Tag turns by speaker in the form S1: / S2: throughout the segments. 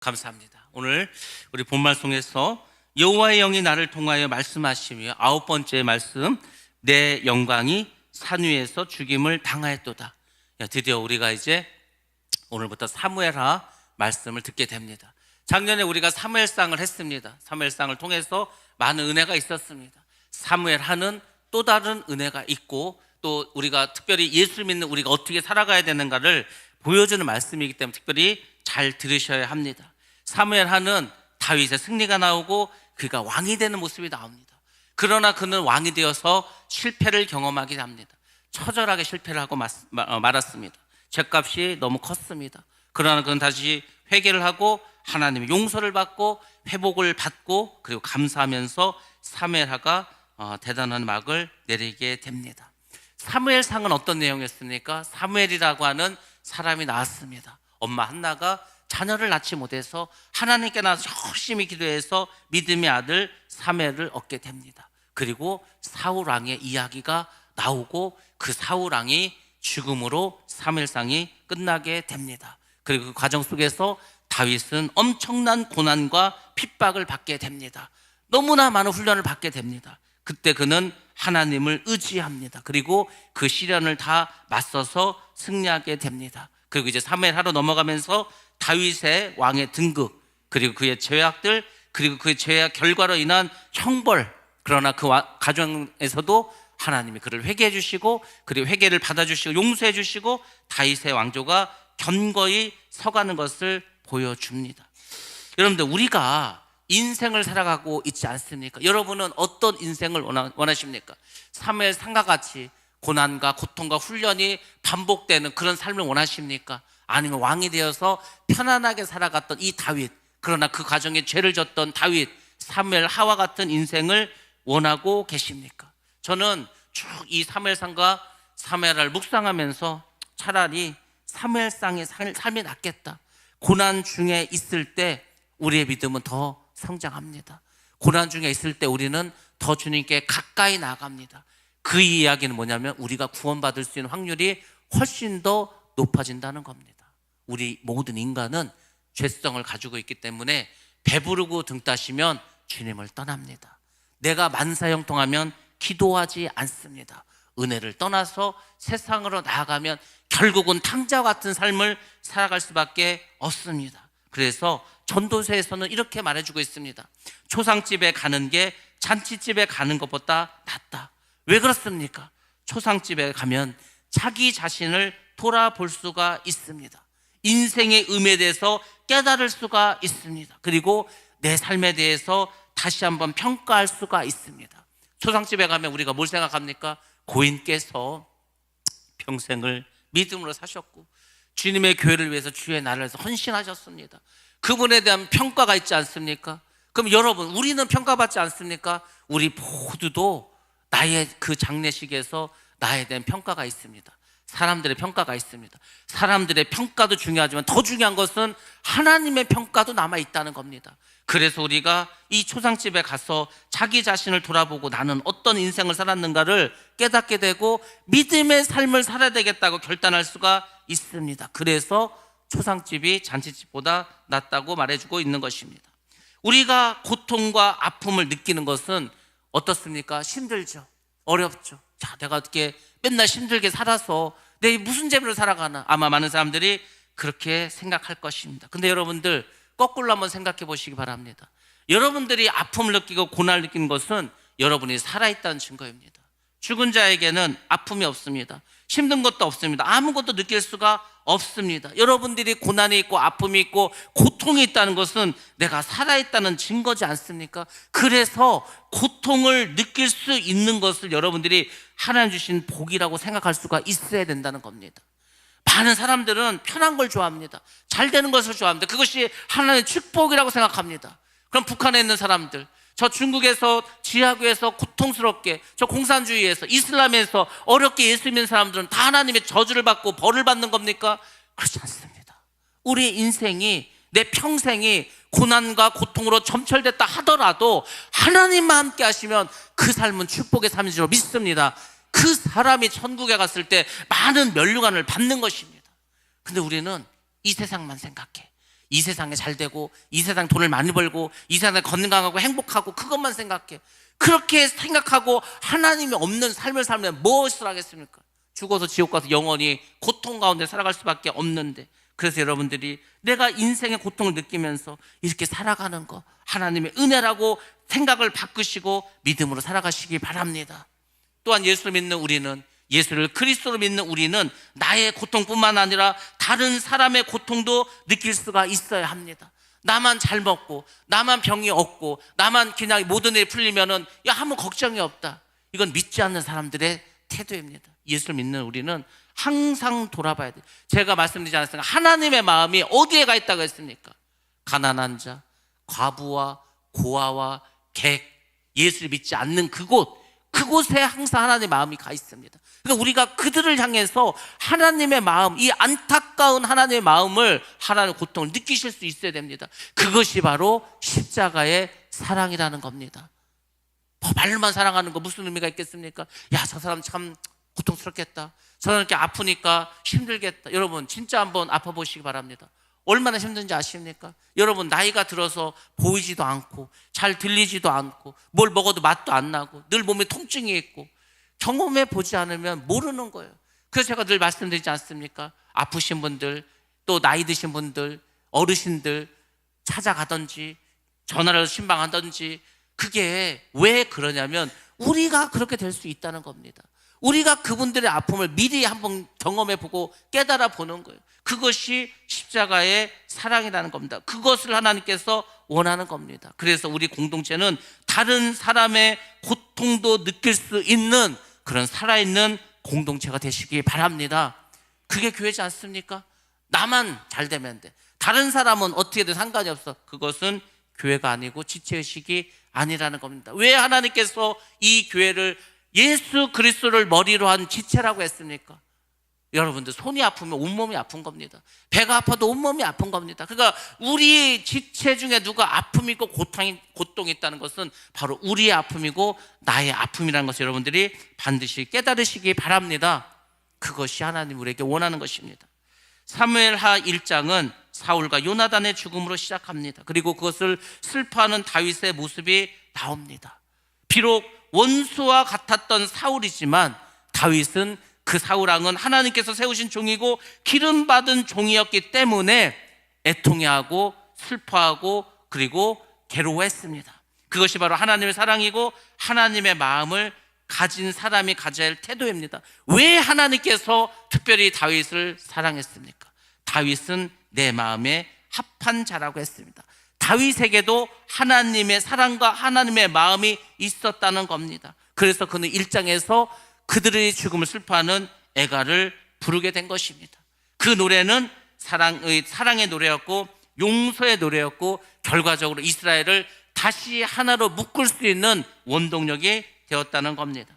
S1: 감사합니다. 오늘 우리 본말송에서 여호와의 영이 나를 통하여 말씀하시며 9번째 말씀, 내 영광이 산 위에서 죽임을 당하였도다. 드디어 우리가 이제 오늘부터 사무엘하 말씀을 듣게 됩니다. 작년에 우리가 사무엘상을 했습니다. 사무엘상을 통해서 많은 은혜가 있었습니다. 사무엘하는 또 다른 은혜가 있고, 또 우리가 특별히 예수 믿는 우리가 어떻게 살아가야 되는가를 보여주는 말씀이기 때문에 특별히 잘 들으셔야 합니다. 사무엘하는 다윗의 승리가 나오고 그가 왕이 되는 모습이 나옵니다. 그러나 그는 왕이 되어서 실패를 경험하게 합니다. 처절하게 실패를 하고 말았습니다. 죗값이 너무 컸습니다. 그러나 그는 다시 회개를 하고 하나님의 용서를 받고 회복을 받고 그리고 감사하면서 사무엘하가 대단한 막을 내리게 됩니다. 사무엘상은 어떤 내용이었습니까? 사무엘이라고 하는 사람이 나왔습니다. 엄마 한나가 자녀를 낳지 못해서 하나님께 나서 열심히 기도해서 믿음의 아들 사무엘을 얻게 됩니다. 그리고 사울 왕의 이야기가 나오고 그 사울 왕이 죽음으로 사무엘상이 끝나게 됩니다. 그리고 그 과정 속에서 다윗은 엄청난 고난과 핍박을 받게 됩니다. 너무나 많은 훈련을 받게 됩니다. 그때 그는 하나님을 의지합니다. 그리고 그 시련을 다 맞서서 승리하게 됩니다. 그리고 이제 사무엘하로 넘어가면서 다윗의 왕의 등극, 그리고 그의 죄악들, 그리고 그의 죄악 결과로 인한 형벌, 그러나 그 가정에서도 하나님이 그를 회개해 주시고 그리고 회개를 받아주시고 용서해 주시고 다윗의 왕조가 견고히 서가는 것을 보여줍니다. 여러분들, 우리가 인생을 살아가고 있지 않습니까? 여러분은 어떤 인생을 원하십니까? 사무엘상과 같이 고난과 고통과 훈련이 반복되는 그런 삶을 원하십니까? 아니면 왕이 되어서 편안하게 살아갔던 이 다윗, 그러나 그 과정에 죄를 졌던 다윗, 사무엘하와 같은 인생을 원하고 계십니까? 저는 쭉 이 사무엘상과 사무엘하를 묵상하면서 차라리 사무엘상의 삶이 낫겠다. 고난 중에 있을 때 우리의 믿음은 더 성장합니다. 고난 중에 있을 때 우리는 더 주님께 가까이 나아갑니다. 그 이야기는 뭐냐면 우리가 구원받을 수 있는 확률이 훨씬 더 높아진다는 겁니다. 우리 모든 인간은 죄성을 가지고 있기 때문에 배부르고 등 따시면 주님을 떠납니다. 내가 만사형통하면 기도하지 않습니다. 은혜를 떠나서 세상으로 나아가면 결국은 탕자와 같은 삶을 살아갈 수밖에 없습니다. 그래서 전도서에서는 이렇게 말해주고 있습니다. 초상집에 가는 게 잔치집에 가는 것보다 낫다. 왜 그렇습니까? 초상집에 가면 자기 자신을 돌아볼 수가 있습니다. 인생의 의미에 대해서 깨달을 수가 있습니다. 그리고 내 삶에 대해서 다시 한번 평가할 수가 있습니다. 초상집에 가면 우리가 뭘 생각합니까? 고인께서 평생을 믿음으로 사셨고 주님의 교회를 위해서 주의 나라를 위해서 헌신하셨습니다. 그분에 대한 평가가 있지 않습니까? 그럼 여러분, 우리는 평가받지 않습니까? 우리 모두도 나의 그 장례식에서 나에 대한 평가가 있습니다. 사람들의 평가가 있습니다. 사람들의 평가도 중요하지만 더 중요한 것은 하나님의 평가도 남아있다는 겁니다. 그래서 우리가 이 초상집에 가서 자기 자신을 돌아보고 나는 어떤 인생을 살았는가를 깨닫게 되고 믿음의 삶을 살아야 되겠다고 결단할 수가 있습니다. 그래서 초상집이 잔치집보다 낫다고 말해주고 있는 것입니다. 우리가 고통과 아픔을 느끼는 것은 어떻습니까? 힘들죠. 어렵죠. 자, 내가 어떻게 맨날 힘들게 살아서 내 무슨 재미로 살아가나? 아마 많은 사람들이 그렇게 생각할 것입니다. 근데 여러분들, 거꾸로 한번 생각해 보시기 바랍니다. 여러분들이 아픔을 느끼고 고난을 느끼는 것은 여러분이 살아있다는 증거입니다. 죽은 자에게는 아픔이 없습니다. 힘든 것도 없습니다. 아무것도 느낄 수가 없습니다. 여러분들이 고난이 있고 아픔이 있고 고통이 있다는 것은 내가 살아있다는 증거지 않습니까? 그래서 고통을 느낄 수 있는 것을 여러분들이 하나님 주신 복이라고 생각할 수가 있어야 된다는 겁니다. 많은 사람들은 편한 걸 좋아합니다. 잘 되는 것을 좋아합니다. 그것이 하나님의 축복이라고 생각합니다. 그럼 북한에 있는 사람들, 저 중국에서 지하구에서 고통스럽게, 저 공산주의에서 이슬람에서 어렵게 예수 믿는 사람들은 다 하나님의 저주를 받고 벌을 받는 겁니까? 그렇지 않습니다. 우리 인생이, 내 평생이 고난과 고통으로 점철됐다 하더라도 하나님만 함께 하시면 그 삶은 축복의 삶인 줄 믿습니다. 그 사람이 천국에 갔을 때 많은 면류관을 받는 것입니다. 근데 우리는 이 세상만 생각해. 이 세상에 잘 되고 이 세상 돈을 많이 벌고 이 세상에 건강하고 행복하고 그것만 생각해. 그렇게 생각하고 하나님이 없는 삶을 살면 무엇을 하겠습니까? 죽어서 지옥 가서 영원히 고통 가운데 살아갈 수밖에 없는데, 그래서 여러분들이 내가 인생의 고통을 느끼면서 이렇게 살아가는 거 하나님의 은혜라고 생각을 바꾸시고 믿음으로 살아가시기 바랍니다. 또한 예수를 믿는 우리는, 예수를 그리스도로 믿는 우리는 나의 고통뿐만 아니라 다른 사람의 고통도 느낄 수가 있어야 합니다. 나만 잘 먹고 나만 병이 없고 나만 그냥 모든 일이 풀리면은 야 아무 걱정이 없다, 이건 믿지 않는 사람들의 태도입니다. 예수를 믿는 우리는 항상 돌아봐야 돼요. 제가 말씀드리지 않았습니까? 하나님의 마음이 어디에 가 있다고 했습니까? 가난한 자, 과부와 고아와 객, 예수를 믿지 않는 그곳에 항상 하나님의 마음이 가 있습니다. 그러니까 우리가 그들을 향해서 하나님의 마음, 이 안타까운 하나님의 마음을, 하나님의 고통을 느끼실 수 있어야 됩니다. 그것이 바로 십자가의 사랑이라는 겁니다. 말로만 사랑하는 거 무슨 의미가 있겠습니까? 야, 저 사람 참 고통스럽겠다, 저 사람 이렇게 아프니까 힘들겠다. 여러분 진짜 한번 아파보시기 바랍니다. 얼마나 힘든지 아십니까? 여러분 나이가 들어서 보이지도 않고 잘 들리지도 않고 뭘 먹어도 맛도 안 나고 늘 몸에 통증이 있고 경험해 보지 않으면 모르는 거예요. 그래서 제가 늘 말씀드리지 않습니까? 아프신 분들, 또 나이 드신 분들, 어르신들 찾아가든지 전화를 신방하든지, 그게 왜 그러냐면 우리가 그렇게 될 수 있다는 겁니다. 우리가 그분들의 아픔을 미리 한번 경험해 보고 깨달아 보는 거예요. 그것이 십자가의 사랑이라는 겁니다. 그것을 하나님께서 원하는 겁니다. 그래서 우리 공동체는 다른 사람의 고통도 느낄 수 있는 그런 살아있는 공동체가 되시기 바랍니다. 그게 교회지 않습니까? 나만 잘 되면 돼, 다른 사람은 어떻게든 상관이 없어. 그것은 교회가 아니고 지체의식이 아니라는 겁니다. 왜 하나님께서 이 교회를 예수 그리스도를 머리로 한 지체라고 했습니까? 여러분들 손이 아프면 온몸이 아픈 겁니다. 배가 아파도 온몸이 아픈 겁니다. 그러니까 우리 지체 중에 누가 아픔이 있고 고통이 있다는 것은 바로 우리의 아픔이고 나의 아픔이라는 것을 여러분들이 반드시 깨달으시기 바랍니다. 그것이 하나님 우리에게 원하는 것입니다. 사무엘하 1장은 사울과 요나단의 죽음으로 시작합니다. 그리고 그것을 슬퍼하는 다윗의 모습이 나옵니다. 비록 원수와 같았던 사울이지만 다윗은 그 사울왕은 하나님께서 세우신 종이고 기름받은 종이었기 때문에 애통해하고 슬퍼하고 그리고 괴로워했습니다. 그것이 바로 하나님의 사랑이고 하나님의 마음을 가진 사람이 가져야 할 태도입니다. 왜 하나님께서 특별히 다윗을 사랑했습니까? 다윗은 내 마음에 합한 자라고 했습니다. 다윗에게도 하나님의 사랑과 하나님의 마음이 있었다는 겁니다. 그래서 그는 1장에서 그들의 죽음을 슬퍼하는 애가를 부르게 된 것입니다. 그 노래는 사랑의 노래였고 용서의 노래였고 결과적으로 이스라엘을 다시 하나로 묶을 수 있는 원동력이 되었다는 겁니다.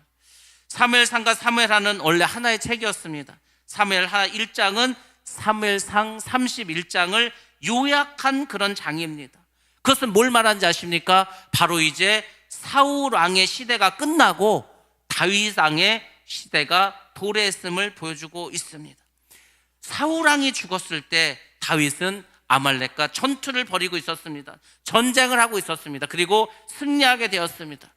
S1: 사무엘상과 사무엘하는 원래 하나의 책이었습니다. 사무엘하 1장은 사무엘상 31장을 요약한 그런 장입니다. 그것은 뭘 말하는지 아십니까? 바로 이제 사울 왕의 시대가 끝나고 다윗 왕의 시대가 도래했음을 보여주고 있습니다. 사울 왕이 죽었을 때 다윗은 아말렉과 전투를 벌이고 있었습니다. 전쟁을 하고 있었습니다. 그리고 승리하게 되었습니다.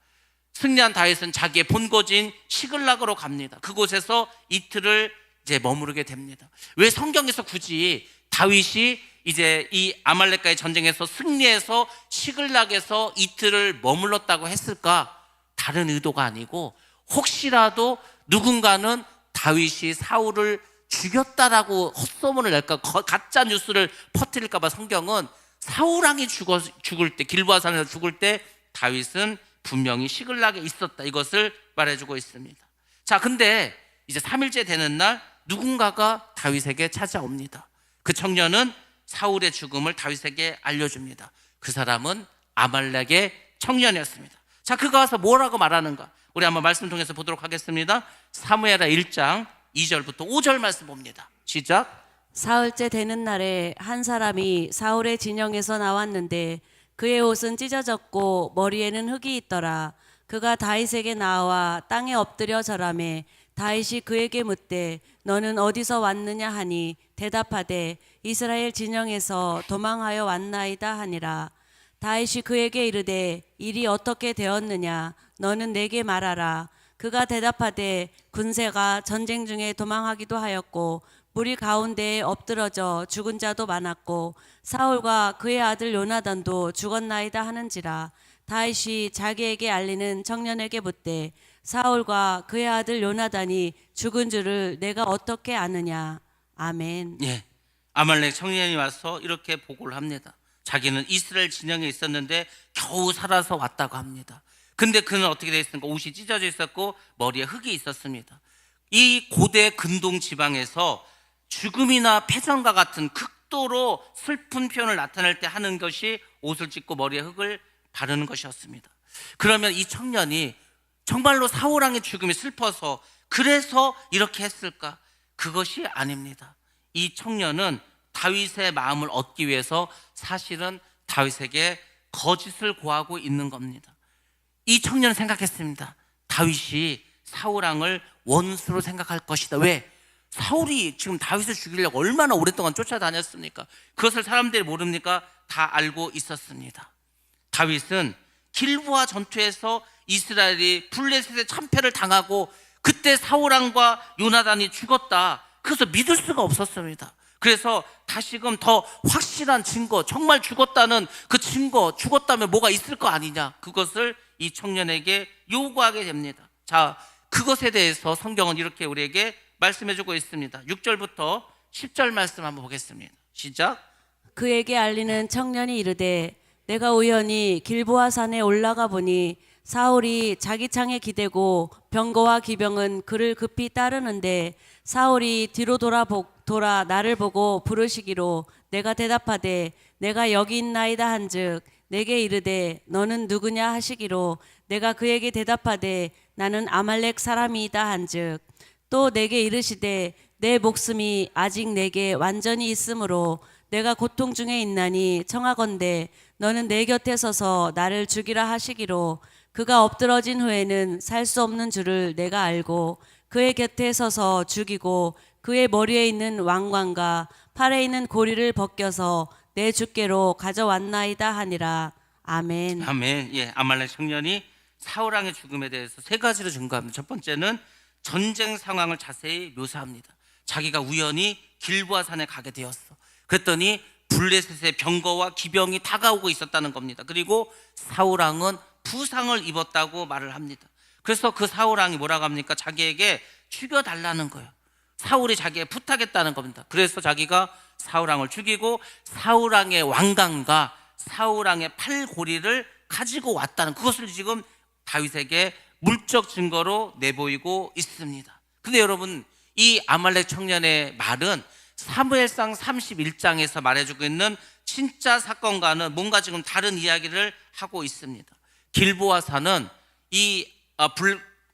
S1: 승리한 다윗은 자기의 본거지인 시글락으로 갑니다. 그곳에서 이틀을 이제 머무르게 됩니다. 왜 성경에서 굳이 다윗이 이제 이 아말렉과의 전쟁에서 승리해서 시글락에서 이틀을 머물렀다고 했을까? 다른 의도가 아니고 혹시라도 누군가는 다윗이 사울을 죽였다라고 헛소문을 낼까, 가짜 뉴스를 퍼뜨릴까 봐 성경은 사울 왕이 죽을 때, 길보아 산에서 죽을 때 다윗은 분명히 시글락에 있었다, 이것을 말해주고 있습니다. 자, 근데 이제 3일째 되는 날 누군가가 다윗에게 찾아옵니다. 그 청년은 사울의 죽음을 다윗에게 알려줍니다. 그 사람은 아말렉의 청년이었습니다. 자, 그가 와서 뭐라고 말하는가? 우리 한번 말씀 통해서 보도록 하겠습니다. 사무엘하 1장 2절부터 5절 말씀 봅니다. 시작.
S2: 사흘째 되는 날에 한 사람이 사울의 진영에서 나왔는데 그의 옷은 찢어졌고 머리에는 흙이 있더라. 그가 다윗에게 나와 땅에 엎드려 절하매 다윗이 그에게 묻되 너는 어디서 왔느냐 하니 대답하되 이스라엘 진영에서 도망하여 왔나이다 하니라. 다윗이 그에게 이르되 일이 어떻게 되었느냐 너는 내게 말하라. 그가 대답하되 군세가 전쟁 중에 도망하기도 하였고 무리 가운데에 엎드러져 죽은 자도 많았고 사울과 그의 아들 요나단도 죽었나이다 하는지라. 다윗이 자기에게 알리는 청년에게 묻되 사울과 그의 아들 요나단이 죽은 줄을 내가 어떻게 아느냐. 아멘.
S1: 예, 아말렉 청년이 와서 이렇게 보고를 합니다. 자기는 이스라엘 진영에 있었는데 겨우 살아서 왔다고 합니다. 근데 그는 어떻게 되어 있습니까? 옷이 찢어져 있었고 머리에 흙이 있었습니다. 이 고대 근동 지방에서 죽음이나 패전과 같은 극도로 슬픈 표현을 나타낼 때 하는 것이 옷을 찢고 머리에 흙을 바르는 것이었습니다. 그러면 이 청년이 정말로 사울왕의 죽음이 슬퍼서 그래서 이렇게 했을까? 그것이 아닙니다. 이 청년은 다윗의 마음을 얻기 위해서 사실은 다윗에게 거짓을 고하고 있는 겁니다. 이 청년은 생각했습니다. 다윗이 사울왕을 원수로 생각할 것이다. 왜? 사울이 지금 다윗을 죽이려고 얼마나 오랫동안 쫓아다녔습니까? 그것을 사람들이 모릅니까? 다 알고 있었습니다. 다윗은 길보아 전투에서 이스라엘이 블레셋의 참패를 당하고 그때 사울왕과 요나단이 죽었다. 그래서 믿을 수가 없었습니다. 그래서 다시금 더 확실한 증거, 정말 죽었다는 그 증거, 죽었다면 뭐가 있을 거 아니냐, 그것을 이 청년에게 요구하게 됩니다. 자, 그것에 대해서 성경은 이렇게 우리에게 말씀해주고 있습니다. 6절부터 10절 말씀 한번 보겠습니다. 시작.
S2: 그에게 알리는 청년이 이르되 내가 우연히 길보아 산에 올라가 보니 사울이 자기 창에 기대고 병거와 기병은 그를 급히 따르는데 사울이 뒤로 돌아 나를 보고 부르시기로 내가 대답하되 내가 여기 있나이다 한즉 내게 이르되 너는 누구냐 하시기로 내가 그에게 대답하되 나는 아말렉 사람이이다 한즉 또 내게 이르시되 내 목숨이 아직 내게 완전히 있으므로 내가 고통 중에 있나니 청하건대 너는 내 곁에 서서 나를 죽이라 하시기로 그가 엎드러진 후에는 살 수 없는 줄을 내가 알고 그의 곁에 서서 죽이고 그의 머리에 있는 왕관과 팔에 있는 고리를 벗겨서 내 주께로 가져왔나이다 하니라. 아멘.
S1: 아멘. 예, 아말렉 청년이 사울왕의 죽음에 대해서 세 가지로 증거합니다. 첫 번째는 전쟁 상황을 자세히 묘사합니다. 자기가 우연히 길보아 산에 가게 되었어. 그랬더니 블레셋의 병거와 기병이 다가오고 있었다는 겁니다. 그리고 사울왕은 부상을 입었다고 말을 합니다. 그래서 그 사울왕이 뭐라고 합니까? 자기에게 죽여달라는 거예요. 사울이 자기에게 부탁했다는 겁니다. 그래서 자기가 사울왕을 죽이고 사울왕의 왕관과 사울왕의 팔고리를 가지고 왔다는, 그것을 지금 다윗에게 물적 증거로 내보이고 있습니다. 근데 여러분, 이 아말렉 청년의 말은 사무엘상 31장에서 말해주고 있는 진짜 사건과는 뭔가 지금 다른 이야기를 하고 있습니다. 길보아 산은 이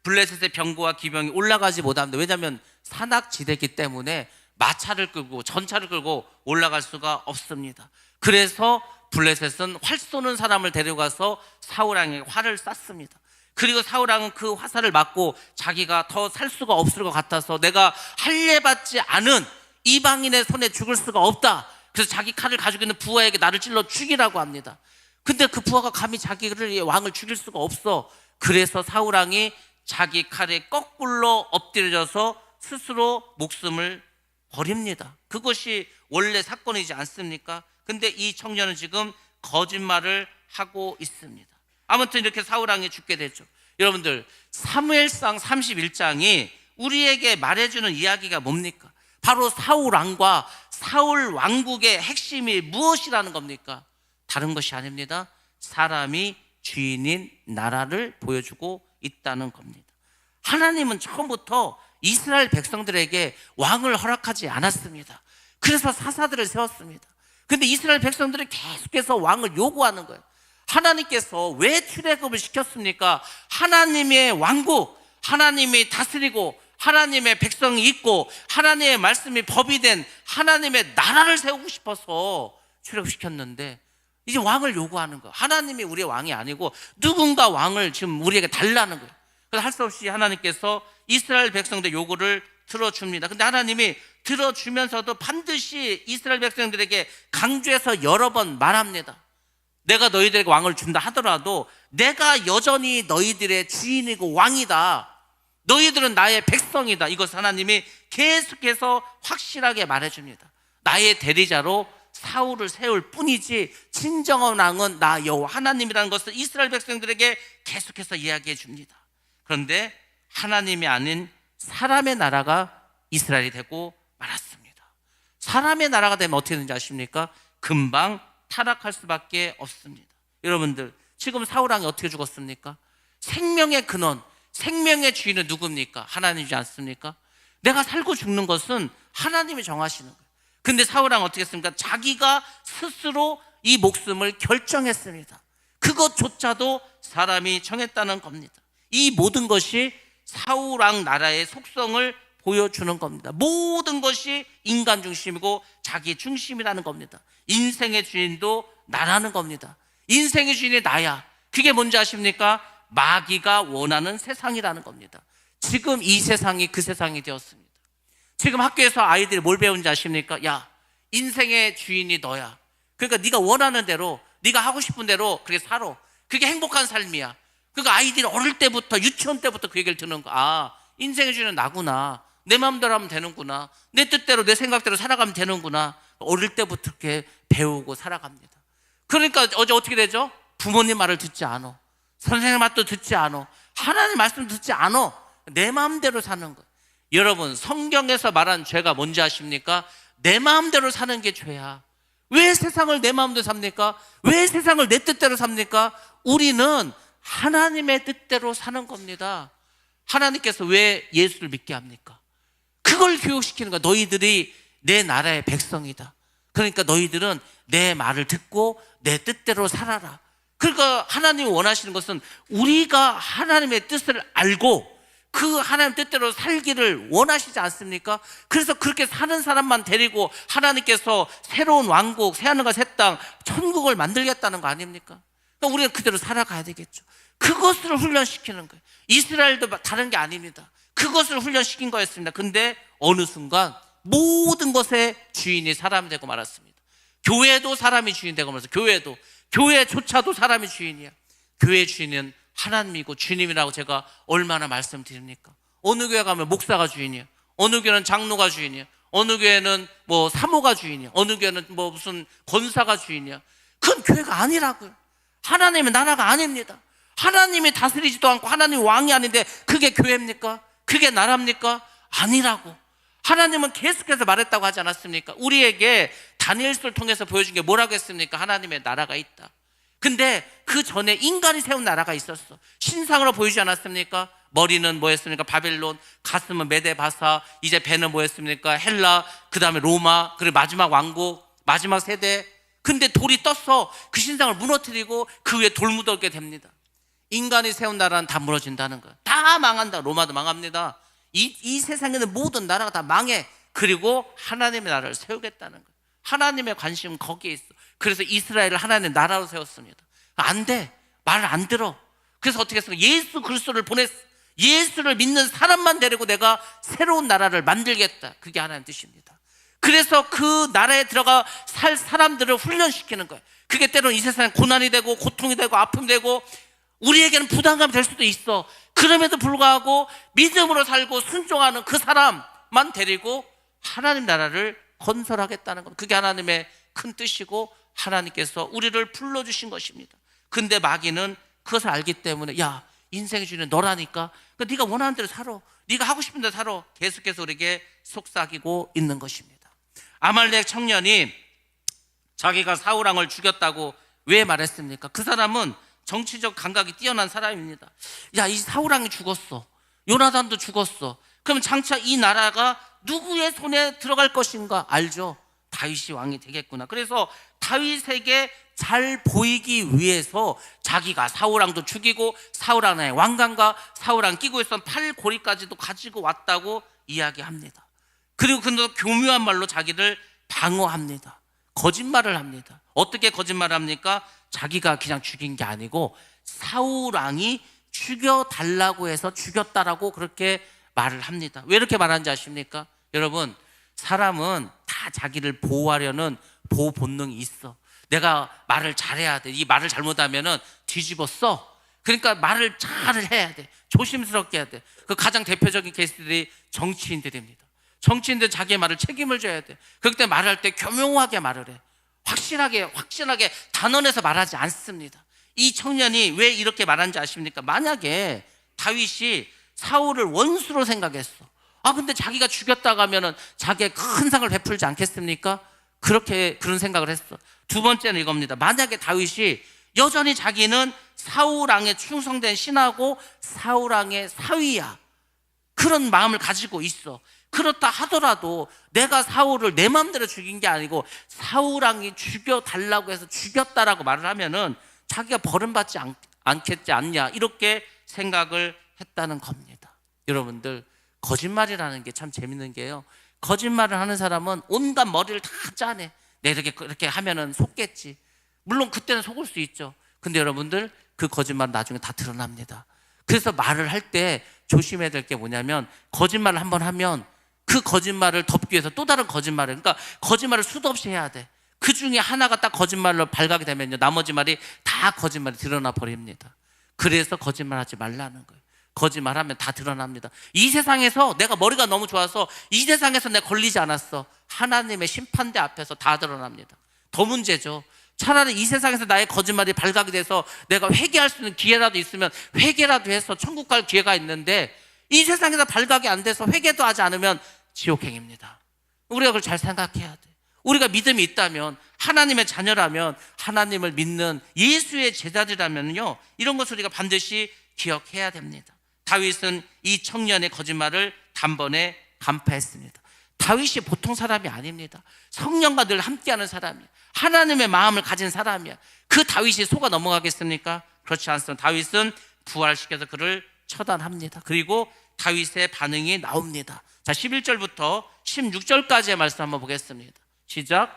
S1: 블레셋의 병거와 기병이 올라가지 못합니다. 왜냐하면 산악지대이기 때문에 마차를 끌고 전차를 끌고 올라갈 수가 없습니다. 그래서 블레셋은 활 쏘는 사람을 데려가서 사울왕에게 활을 쐈습니다. 그리고 사울왕은 그 화살을 맞고 자기가 더 살 수가 없을 것 같아서 내가 할례받지 않은 이방인의 손에 죽을 수가 없다. 그래서 자기 칼을 가지고 있는 부하에게 나를 찔러 죽이라고 합니다. 근데 그 부하가 감히 자기를, 왕을 죽일 수가 없어. 그래서 사울왕이 자기 칼에 거꾸로 엎드려져서 스스로 목숨을 버립니다. 그것이 원래 사건이지 않습니까? 근데 이 청년은 지금 거짓말을 하고 있습니다. 아무튼 이렇게 사울왕이 죽게 되죠. 여러분들, 사무엘상 31장이 우리에게 말해주는 이야기가 뭡니까? 바로 사울왕과 사울 왕국의 핵심이 무엇이라는 겁니까? 다른 것이 아닙니다. 사람이 주인인 나라를 보여주고 있다는 겁니다. 하나님은 처음부터 이스라엘 백성들에게 왕을 허락하지 않았습니다. 그래서 사사들을 세웠습니다. 그런데 이스라엘 백성들이 계속해서 왕을 요구하는 거예요. 하나님께서 왜 출애굽을 시켰습니까? 하나님의 왕국, 하나님이 다스리고 하나님의 백성이 있고 하나님의 말씀이 법이 된 하나님의 나라를 세우고 싶어서 출애굽시켰는데 이제 왕을 요구하는 거예요. 하나님이 우리의 왕이 아니고 누군가 왕을 지금 우리에게 달라는 거예요. 그래서 할 수 없이 하나님께서 이스라엘 백성들 요구를 들어줍니다. 근데 하나님이 들어주면서도 반드시 이스라엘 백성들에게 강조해서 여러 번 말합니다. 내가 너희들에게 왕을 준다 하더라도 내가 여전히 너희들의 주인이고 왕이다. 너희들은 나의 백성이다. 이것을 하나님이 계속해서 확실하게 말해줍니다. 나의 대리자로 사울을 세울 뿐이지 진정한 왕은 나 여호와 하나님이라는 것을 이스라엘 백성들에게 계속해서 이야기해 줍니다. 그런데 하나님이 아닌 사람의 나라가 이스라엘이 되고 말았습니다. 사람의 나라가 되면 어떻게 되는지 아십니까? 금방 타락할 수밖에 없습니다. 여러분들, 지금 사울왕이 어떻게 죽었습니까? 생명의 근원, 생명의 주인은 누굽니까? 하나님이지 않습니까? 내가 살고 죽는 것은 하나님이 정하시는 거예요. 근데 사울왕은 어떻게 했습니까? 자기가 스스로 이 목숨을 결정했습니다. 그것조차도 사람이 정했다는 겁니다. 이 모든 것이 사울왕 나라의 속성을 보여주는 겁니다. 모든 것이 인간 중심이고 자기 중심이라는 겁니다. 인생의 주인도 나라는 겁니다. 인생의 주인이 나야. 그게 뭔지 아십니까? 마귀가 원하는 세상이라는 겁니다. 지금 이 세상이 그 세상이 되었습니다. 지금 학교에서 아이들이 뭘 배우는지 아십니까? 야, 인생의 주인이 너야. 그러니까 네가 원하는 대로, 네가 하고 싶은 대로 그렇게 살아. 그게 행복한 삶이야. 그러니까 아이들이 어릴 때부터, 유치원 때부터 그 얘기를 듣는 거야. 아, 인생의 주인은 나구나. 내 마음대로 하면 되는구나. 내 뜻대로, 내 생각대로 살아가면 되는구나. 어릴 때부터 그렇게 배우고 살아갑니다. 그러니까 어떻게 되죠? 부모님 말을 듣지 않아. 선생님 말도 듣지 않아. 하나님 말씀 듣지 않아. 내 마음대로 사는 거예요. 여러분, 성경에서 말한 죄가 뭔지 아십니까? 내 마음대로 사는 게 죄야. 왜 세상을 내 마음대로 삽니까? 왜 세상을 내 뜻대로 삽니까? 우리는 하나님의 뜻대로 사는 겁니다. 하나님께서 왜 예수를 믿게 합니까? 그걸 교육시키는 거야. 너희들이 내 나라의 백성이다. 그러니까 너희들은 내 말을 듣고 내 뜻대로 살아라. 그러니까 하나님이 원하시는 것은 우리가 하나님의 뜻을 알고 그 하나님 뜻대로 살기를 원하시지 않습니까? 그래서 그렇게 사는 사람만 데리고 하나님께서 새로운 왕국, 새하늘과 새 땅, 천국을 만들겠다는 거 아닙니까? 그러니까 우리가 그대로 살아가야 되겠죠. 그것을 훈련시키는 거예요. 이스라엘도 다른 게 아닙니다. 그것을 훈련시킨 거였습니다. 근데 어느 순간 모든 것의 주인이 사람이 되고 말았습니다. 교회도 사람이 주인 되고 말았어요. 교회조차도 사람이 주인이야. 교회 주인은 하나님이고 주님이라고 제가 얼마나 말씀드립니까? 어느 교회 가면 목사가 주인이야. 어느 교회는 장로가 주인이야. 어느 교회는 뭐 사모가 주인이야. 어느 교회는 뭐 무슨 권사가 주인이야. 그건 교회가 아니라고요. 하나님의 나라가 아닙니다. 하나님이 다스리지도 않고 하나님이 왕이 아닌데 그게 교회입니까? 그게 나라입니까? 아니라고. 하나님은 계속해서 말했다고 하지 않았습니까? 우리에게 다니엘서를 통해서 보여준 게 뭐라고 했습니까? 하나님의 나라가 있다. 근데 그 전에 인간이 세운 나라가 있었어. 신상으로 보이지 않았습니까? 머리는 뭐였습니까? 바벨론, 가슴은 메데바사, 이제 배는 뭐였습니까? 헬라, 그 다음에 로마, 그리고 마지막 왕국, 마지막 세대. 근데 돌이 떴어. 그 신상을 무너뜨리고 그 위에 돌 묻었게 됩니다. 인간이 세운 나라는 다 무너진다는 거야. 다 망한다. 로마도 망합니다. 이 세상에 있는 모든 나라가 다 망해. 그리고 하나님의 나라를 세우겠다는 거야. 하나님의 관심은 거기에 있어. 그래서 이스라엘을 하나님의 나라로 세웠습니다. 안 돼. 말을 안 들어. 그래서 어떻게 했어요? 예수 그리스도를 보냈어. 예수를 믿는 사람만 데리고 내가 새로운 나라를 만들겠다. 그게 하나님 뜻입니다. 그래서 그 나라에 들어가 살 사람들을 훈련시키는 거예요. 그게 때로는 이 세상에 고난이 되고 고통이 되고 아픔이 되고 우리에게는 부담감이 될 수도 있어. 그럼에도 불구하고 믿음으로 살고 순종하는 그 사람만 데리고 하나님 나라를 건설하겠다는 겁니다. 그게 하나님의 큰 뜻이고 하나님께서 우리를 불러주신 것입니다. 근데 마귀는 그것을 알기 때문에 야, 인생의 주인은 너라니까. 그러니까 네가 원하는 대로 살아. 네가 하고 싶은 대로 살아. 계속해서 우리에게 속삭이고 있는 것입니다. 아말렉 청년이 자기가 사울왕을 죽였다고 왜 말했습니까? 그 사람은 정치적 감각이 뛰어난 사람입니다. 야, 이 사울왕이 죽었어. 요나단도 죽었어. 그럼 장차 이 나라가 누구의 손에 들어갈 것인가 알죠? 다윗이 왕이 되겠구나. 그래서 다윗에게 잘 보이기 위해서 자기가 사울왕도 죽이고 사울왕의 왕관과 사울왕 끼고 있었던 팔고리까지도 가지고 왔다고 이야기합니다. 그리고 그는 교묘한 말로 자기를 방어합니다. 거짓말을 합니다. 어떻게 거짓말을 합니까? 자기가 그냥 죽인 게 아니고 사울왕이 죽여달라고 해서 죽였다라고 그렇게 말을 합니다. 왜 이렇게 말하는지 아십니까? 여러분, 사람은 다 자기를 보호하려는 보호 본능이 있어. 내가 말을 잘해야 돼. 이 말을 잘못하면은 뒤집어 써. 그러니까 말을 잘 해야 돼. 조심스럽게 해야 돼. 그 가장 대표적인 케이스들이 정치인들입니다. 정치인들 자기의 말을 책임을 져야 돼. 그럴 때 말할 때 교묘하게 말을 해. 확실하게 단언해서 말하지 않습니다. 이 청년이 왜 이렇게 말하는지 아십니까? 만약에 다윗이 사울을 원수로 생각했어. 근데 자기가 죽였다고 하면은 자기의 큰 상을 베풀지 않겠습니까? 그런 생각을 했어. 두 번째는 이겁니다. 만약에 다윗이 여전히 자기는 사울왕에 충성된 신하고 사울왕의 사위야, 그런 마음을 가지고 있어. 그렇다 하더라도 내가 사울을 내 마음대로 죽인 게 아니고 사울왕이 죽여달라고 해서 죽였다라고 말을 하면은 자기가 벌음받지 않겠지 않냐, 이렇게 생각을 했다는 겁니다. 여러분들, 거짓말이라는 게 참 재밌는 게요, 거짓말을 하는 사람은 온갖 머리를 다 짜내. 내가 이렇게 하면은 속겠지. 물론 그때는 속을 수 있죠. 근데 여러분들, 그 거짓말은 나중에 다 드러납니다. 그래서 말을 할 때 조심해야 될 게 뭐냐면, 거짓말을 한번 하면 그 거짓말을 덮기 위해서 또 다른 거짓말을, 그러니까 거짓말을 수도 없이 해야 돼. 그 중에 하나가 딱 거짓말로 발각이 되면요, 나머지 말이 다 거짓말이 드러나 버립니다. 그래서 거짓말하지 말라는 거예요. 거짓말하면 다 드러납니다. 이 세상에서 내가 머리가 너무 좋아서 이 세상에서 내가 걸리지 않았어. 하나님의 심판대 앞에서 다 드러납니다. 더 문제죠. 차라리 이 세상에서 나의 거짓말이 발각이 돼서 내가 회개할 수 있는 기회라도 있으면 회개라도 해서 천국 갈 기회가 있는데, 이 세상에서 발각이 안 돼서 회개도 하지 않으면 지옥행입니다. 우리가 그걸 잘 생각해야 돼. 우리가 믿음이 있다면, 하나님의 자녀라면, 하나님을 믿는 예수의 제자들이라면요, 이런 것을 우리가 반드시 기억해야 됩니다. 다윗은 이 청년의 거짓말을 단번에 간파했습니다. 다윗이 보통 사람이 아닙니다. 성령과 늘 함께하는 사람이야. 하나님의 마음을 가진 사람이야. 그 다윗이 속아 넘어가겠습니까? 그렇지 않습니다. 다윗은 부활시켜서 그를 처단합니다. 그리고 다윗의 반응이 나옵니다. 자, 11절부터 16절까지의 말씀 한번 보겠습니다. 시작.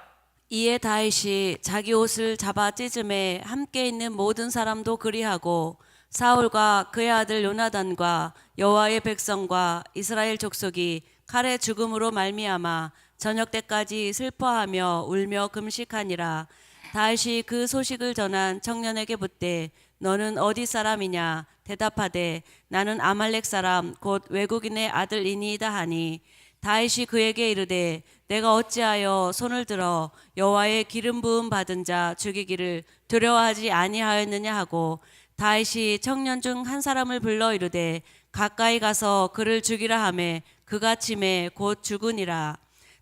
S2: 이에 다윗이 자기 옷을 잡아 찢음에 함께 있는 모든 사람도 그리하고 사울과 그의 아들 요나단과 여호와의 백성과 이스라엘 족속이 칼의 죽음으로 말미암아 저녁 때까지 슬퍼하며 울며 금식하니라. 다윗이 그 소식을 전한 청년에게 묻되 너는 어디 사람이냐? 대답하되 나는 아말렉 사람 곧 외국인의 아들이니이다 하니, 다윗이 그에게 이르되 내가 어찌하여 손을 들어 여호와의 기름 부음 받은 자 죽이기를 두려워하지 아니하였느냐 하고, 다윗이 청년 중 한 사람을 불러 이르되 가까이 가서 그를 죽이라 하매 그가 치매 곧 죽으니라.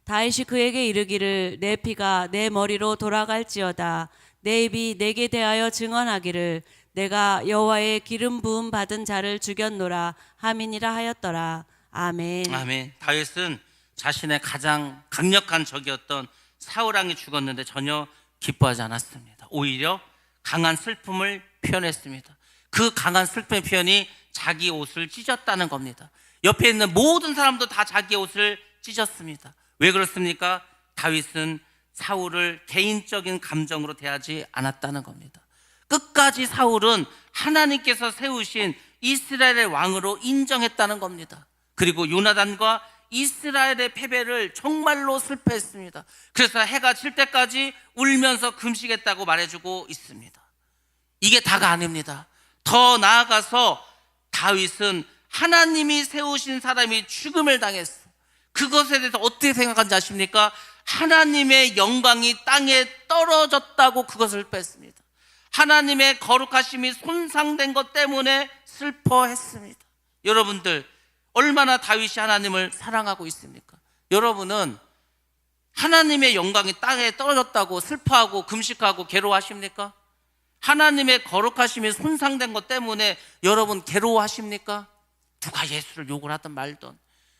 S2: 다윗이 그에게 이르기를 내 피가 내 머리로 돌아갈지어다. 내 입이 내게 대하여 증언하기를 내가 여호와의 기름 부음 받은 자를 죽였노라 함이니라 하였더라. 아멘.
S1: 아멘. 다윗은 자신의 가장 강력한 적이었던 사울왕이 죽었는데 전혀 기뻐하지 않았습니다. 오히려 강한 슬픔을 표현했습니다. 그 강한 슬픔의 표현이 자기 옷을 찢었다는 겁니다. 옆에 있는 모든 사람도 다 자기 옷을 찢었습니다. 왜 그렇습니까? 다윗은 사울을 개인적인 감정으로 대하지 않았다는 겁니다. 끝까지 사울은 하나님께서 세우신 이스라엘의 왕으로 인정했다는 겁니다. 그리고 요나단과 이스라엘의 패배를 정말로 슬퍼했습니다. 그래서 해가 질 때까지 울면서 금식했다고 말해주고 있습니다. 이게 다가 아닙니다. 더 나아가서 다윗은 하나님이 세우신 사람이 죽음을 당했어. 그것에 대해서 어떻게 생각하는지 아십니까? 하나님의 영광이 땅에 떨어졌다고 그것을 뺐습니다. 하나님의 거룩하심이 손상된 것 때문에 슬퍼했습니다. 여러분들, 얼마나 다윗이 하나님을 사랑하고 있습니까? 여러분은 하나님의 영광이 땅에 떨어졌다고 슬퍼하고 금식하고 괴로워하십니까? 하나님의 거룩하심이 손상된 것 때문에 여러분 괴로워하십니까? 누가 예수를 욕을 하든 말든,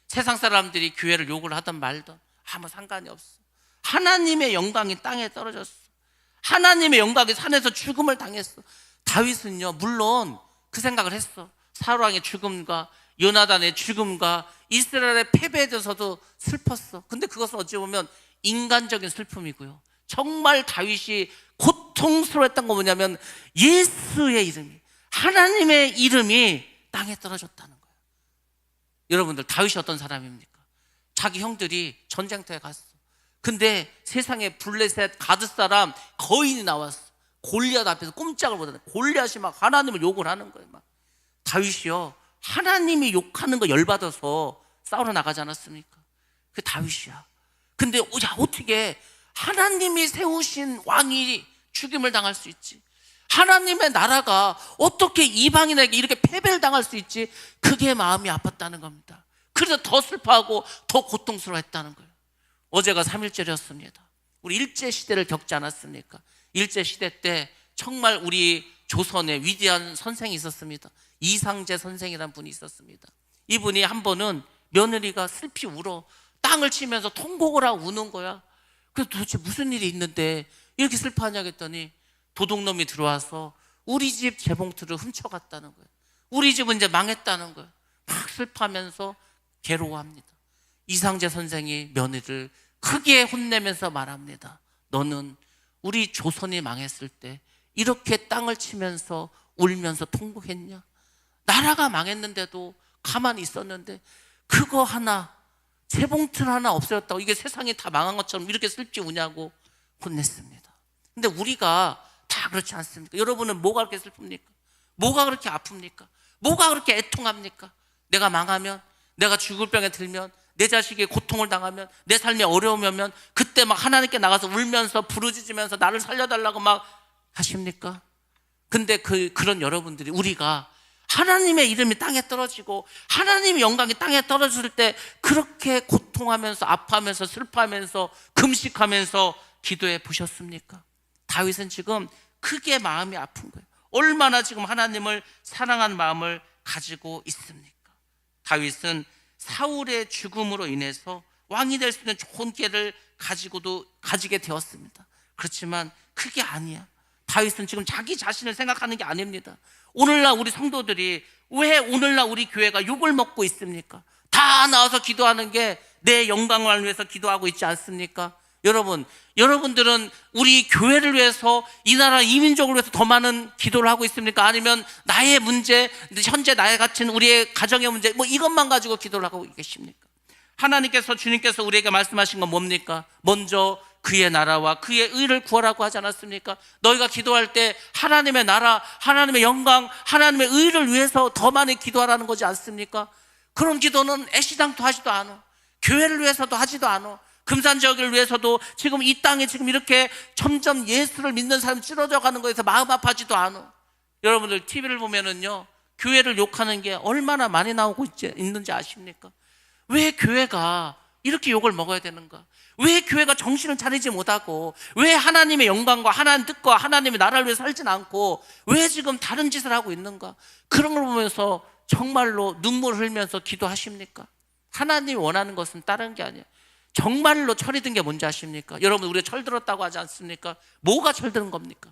S1: 세상 사람들이 교회를 욕을 하든 말든 아무 상관이 없어. 하나님의 영광이 땅에 떨어졌어. 하나님의 영광이 산에서 죽음을 당했어. 다윗은요, 물론 그 생각을 했어. 사울왕의 죽음과 요나단의 죽음과 이스라엘의 패배에 대해서도 슬펐어. 근데 그것은 어찌 보면 인간적인 슬픔이고요, 정말 다윗이 고통스러웠던 거 뭐냐면 예수의 이름이, 하나님의 이름이 땅에 떨어졌다는 거예요. 여러분들, 다윗이 어떤 사람입니까? 자기 형들이 전쟁터에 갔어. 근데 세상에 블레셋 가드 사람 거인이 나왔어. 골리앗 앞에서 꼼짝을 못하네. 골리앗이 막 하나님을 욕을 하는 거예요. 막. 다윗이요, 하나님이 욕하는 거 열받아서 싸우러 나가지 않았습니까? 그 다윗이야. 근데 어떻게 하나님이 세우신 왕이 죽임을 당할 수 있지? 하나님의 나라가 어떻게 이방인에게 이렇게 패배를 당할 수 있지? 그게 마음이 아팠다는 겁니다. 그래서 더 슬퍼하고 더 고통스러워했다는 거예요. 어제가 3.1절이었습니다. 우리 일제시대를 겪지 않았습니까? 일제시대 때 정말 우리 조선에 위대한 선생이 있었습니다. 이상제 선생이라는 분이 있었습니다. 이분이 한 번은 며느리가 슬피 울어 땅을 치면서 통곡을 하고 우는 거야. 그래서 도대체 무슨 일이 있는데 이렇게 슬퍼하냐 했더니 도둑놈이 들어와서 우리 집 재봉틀을 훔쳐갔다는 거예요. 우리 집은 이제 망했다는 거예요. 막 슬퍼하면서 괴로워합니다. 이상제 선생이 며느리를 크게 혼내면서 말합니다. 너는 우리 조선이 망했을 때 이렇게 땅을 치면서 울면서 통곡했냐? 나라가 망했는데도 가만히 있었는데 그거 하나, 재봉틀 하나 없어졌다고 이게 세상이 다 망한 것처럼 이렇게 슬피 우냐고 혼냈습니다. 근데 우리가 다 그렇지 않습니까? 여러분은 뭐가 그렇게 슬픕니까? 뭐가 그렇게 아픕니까? 뭐가 그렇게 애통합니까? 내가 망하면, 내가 죽을 병에 들면, 내 자식이 고통을 당하면, 내 삶에 어려움이 오면 그때 막 하나님께 나가서 울면서 부르짖으면서 나를 살려달라고 막 하십니까? 근데 그런 여러분들이, 우리가 하나님의 이름이 땅에 떨어지고 하나님의 영광이 땅에 떨어질 때 그렇게 고통하면서 아파하면서 슬퍼하면서 금식하면서 기도해 보셨습니까? 다윗은 지금 크게 마음이 아픈 거예요. 얼마나 지금 하나님을 사랑하는 마음을 가지고 있습니까? 다윗은 사울의 죽음으로 인해서 왕이 될 수 있는 좋은 기회를 가지게 되었습니다. 그렇지만 그게 아니야. 다윗은 지금 자기 자신을 생각하는 게 아닙니다. 오늘날 우리 성도들이 왜 오늘날 우리 교회가 욕을 먹고 있습니까? 다 나와서 기도하는 게 내 영광을 위해서 기도하고 있지 않습니까? 여러분들은 우리 교회를 위해서, 이 나라 이민족을 위해서 더 많은 기도를 하고 있습니까? 아니면 나의 문제, 현재 나의 갇힌 우리의 가정의 문제, 뭐 이것만 가지고 기도를 하고 계십니까? 주님께서 우리에게 말씀하신 건 뭡니까? 먼저 그의 나라와 그의 의를 구하라고 하지 않았습니까? 너희가 기도할 때 하나님의 나라, 하나님의 영광, 하나님의 의를 위해서 더 많이 기도하라는 거지 않습니까? 그런 기도는 애시당토 하지도 않아. 교회를 위해서도 하지도 않아. 금산지역을 위해서도 지금 이 땅에 지금 이렇게 점점 예수를 믿는 사람이 줄어져 가는 거에서 마음 아파하지도 않아. 여러분들 TV를 보면은요, 교회를 욕하는 게 얼마나 많이 나오고 있는지 아십니까? 왜 교회가 이렇게 욕을 먹어야 되는가? 왜 교회가 정신을 차리지 못하고, 왜 하나님의 영광과 하나님 뜻과 하나님의 나라를 위해 살진 않고 왜 지금 다른 짓을 하고 있는가? 그런 걸 보면서 정말로 눈물 흘리면서 기도하십니까? 하나님이 원하는 것은 다른 게 아니에요. 정말로 철이 든 게 뭔지 아십니까? 여러분, 우리가 철들었다고 하지 않습니까? 뭐가 철드는 겁니까?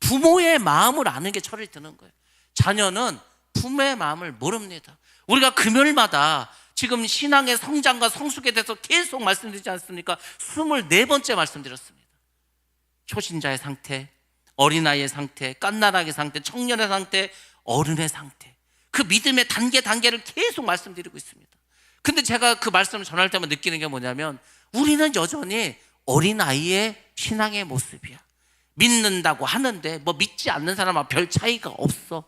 S1: 부모의 마음을 아는 게 철이 드는 거예요. 자녀는 부모의 마음을 모릅니다. 우리가 금요일마다 지금 신앙의 성장과 성숙에 대해서 계속 말씀드리지 않습니까? 24번째 말씀드렸습니다. 초신자의 상태, 어린아이의 상태, 깐나라의 상태, 청년의 상태, 어른의 상태, 그 믿음의 단계를 계속 말씀드리고 있습니다. 근데 제가 그 말씀을 전할 때만 느끼는 게 뭐냐면, 우리는 여전히 어린아이의 신앙의 모습이야. 믿는다고 하는데 뭐 믿지 않는 사람하고 별 차이가 없어.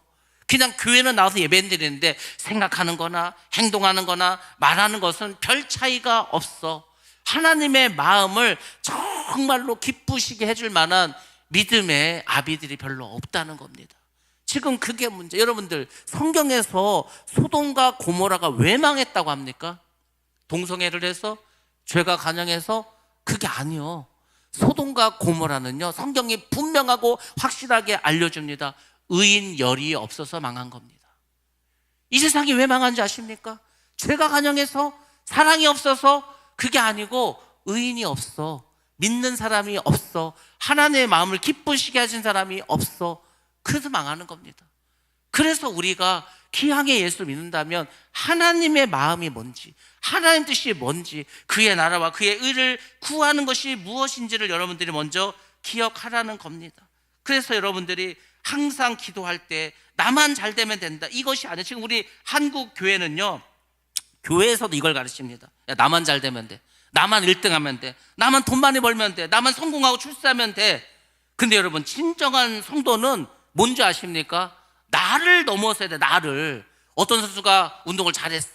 S1: 그냥 교회는 나와서 예배드리는데 생각하는 거나 행동하는 거나 말하는 것은 별 차이가 없어. 하나님의 마음을 정말로 기쁘시게 해줄 만한 믿음의 아비들이 별로 없다는 겁니다. 지금 그게 문제. 여러분들, 성경에서 소돔과 고모라가 왜 망했다고 합니까? 동성애를 해서? 죄가 간영해서? 그게 아니요. 소돔과 고모라는요, 성경이 분명하고 확실하게 알려줍니다. 의인 열이 없어서 망한 겁니다. 이 세상이 왜 망한지 아십니까? 죄가 간영해서, 사랑이 없어서? 그게 아니고 의인이 없어. 믿는 사람이 없어. 하나님의 마음을 기쁘시게 하신 사람이 없어. 그래서 망하는 겁니다. 그래서 우리가 기왕에 예수를 믿는다면 하나님의 마음이 뭔지, 하나님 뜻이 뭔지, 그의 나라와 그의 의를 구하는 것이 무엇인지를 여러분들이 먼저 기억하라는 겁니다. 그래서 여러분들이 항상 기도할 때 나만 잘 되면 된다, 이것이 아니에요. 지금 우리 한국 교회는요, 교회에서도 이걸 가르칩니다. 야, 나만 잘 되면 돼, 나만 1등 하면 돼, 나만 돈 많이 벌면 돼, 나만 성공하고 출세하면 돼. 근데 여러분, 진정한 성도는 뭔지 아십니까? 나를 넘어서야 돼. 나를. 어떤 선수가 운동을 잘했어,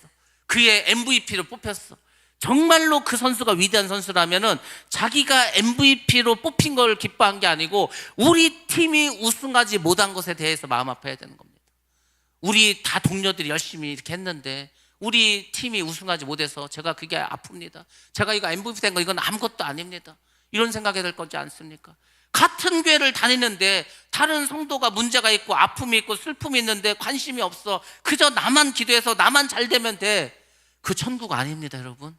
S1: 그의 MVP로 뽑혔어. 정말로 그 선수가 위대한 선수라면은 자기가 MVP로 뽑힌 걸 기뻐한 게 아니고 우리 팀이 우승하지 못한 것에 대해서 마음 아파야 되는 겁니다. 우리 다 동료들이 열심히 이렇게 했는데 우리 팀이 우승하지 못해서 제가 그게 아픕니다. 제가 이거 MVP 된 거 이건 아무것도 아닙니다. 이런 생각이 될 거지 않습니까? 같은 교회를 다니는데 다른 성도가 문제가 있고 아픔이 있고 슬픔이 있는데 관심이 없어. 그저 나만 기도해서 나만 잘 되면 돼. 그 천국 아닙니다, 여러분.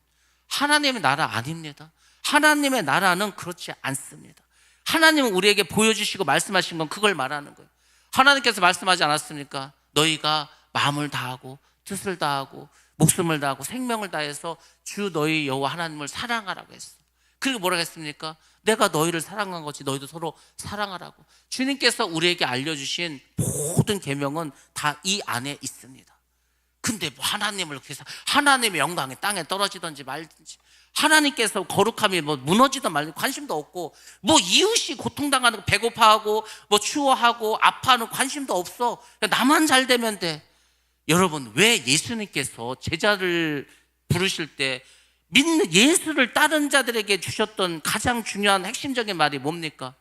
S1: 하나님의 나라 아닙니다. 하나님의 나라는 그렇지 않습니다. 하나님은 우리에게 보여주시고 말씀하신 건 그걸 말하는 거예요. 하나님께서 말씀하지 않았습니까? 너희가 마음을 다하고 뜻을 다하고 목숨을 다하고 생명을 다해서 주 너희 여호와 하나님을 사랑하라고 했어. 그리고 뭐라고 했습니까? 내가 너희를 사랑한 것이 너희도 서로 사랑하라고. 주님께서 우리에게 알려주신 모든 계명은 다 이 안에 있습니다. 근데 뭐 하나님을 그래서 하나님의 영광이 땅에 떨어지든지 말든지, 하나님께서 거룩함이 뭐 무너지든 말든 관심도 없고, 뭐 이웃이 고통당하는 거 배고파하고 뭐 추워하고 아파하는 관심도 없어. 나만 잘 되면 돼. 여러분, 왜 예수님께서 제자를 부르실 때 믿는 예수를 따른 자들에게 주셨던 가장 중요한 핵심적인 말이 뭡니까?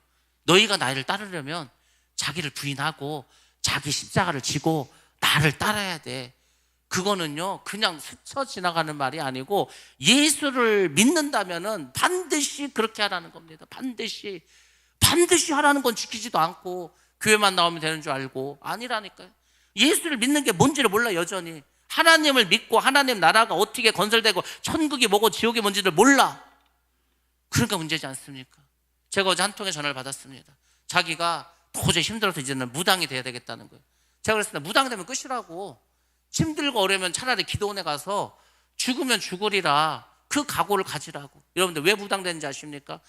S1: 너희가 나를 따르려면 자기를 부인하고 자기 십자가를 지고 나를 따라야 돼. 그거는요, 그냥 스쳐 지나가는 말이 아니고 예수를 믿는다면은 반드시 그렇게 하라는 겁니다. 반드시 하라는 건 지키지도 않고 교회만 나오면 되는 줄 알고, 아니라니까요. 예수를 믿는 게 뭔지를 몰라. 여전히 하나님을 믿고 하나님 나라가 어떻게 건설되고 천국이 뭐고 지옥이 뭔지를 몰라. 그러니까 문제지 않습니까? 제가 어제 한 통의 전화를 받았습니다. 자기가 도저히 힘들어서 이제는 무당이 돼야 되겠다는 거예요. 제가 그랬습니다. 무당 되면 끝이라고. 힘들고 어려우면 차라리 기도원에 가서 죽으면 죽으리라, 그 각오를 가지라고. 여러분들 왜 무당되는지 아십니까?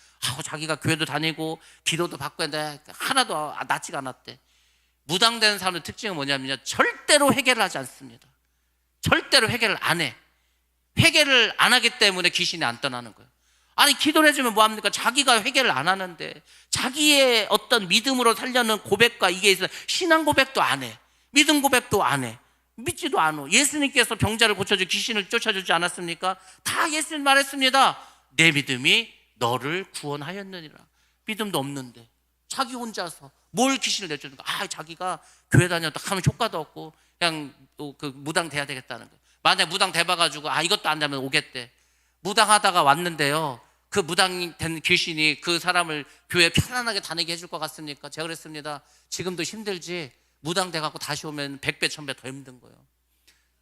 S1: 자기가 교회도 다니고 기도도 받고 했는데 하나도 낫지가 않았대. 무당되는 사람의 특징은 뭐냐면요, 절대로 회개를 하지 않습니다. 절대로 회개를 안 해. 회개를 안 하기 때문에 귀신이 안 떠나는 거예요. 아니, 기도를 해주면 뭐합니까? 자기가 회개를 안 하는데 자기의 어떤 믿음으로 살려는 고백과 이게 있어. 신앙 고백도 안 해. 믿음 고백도 안 해. 믿지도 않아. 예수님께서 병자를 고쳐주 귀신을 쫓아주지 않았습니까? 다 예수님 말했습니다. 내 믿음이 너를 구원하였느니라. 믿음도 없는데 자기 혼자서 뭘 귀신을 내주는가? 자기가 교회 다녔다 하면 효과도 없고 그냥 그 무당 돼야 되겠다는 거예요. 만약 무당 돼봐가지고 이것도 안 되면 오겠대. 무당하다가 왔는데요, 그 무당 된 귀신이 그 사람을 교회 편안하게 다니게 해줄 것 같습니까? 제가 그랬습니다. 지금도 힘들지 무당 돼갖고 다시 오면 100배 1000배 더 힘든 거예요.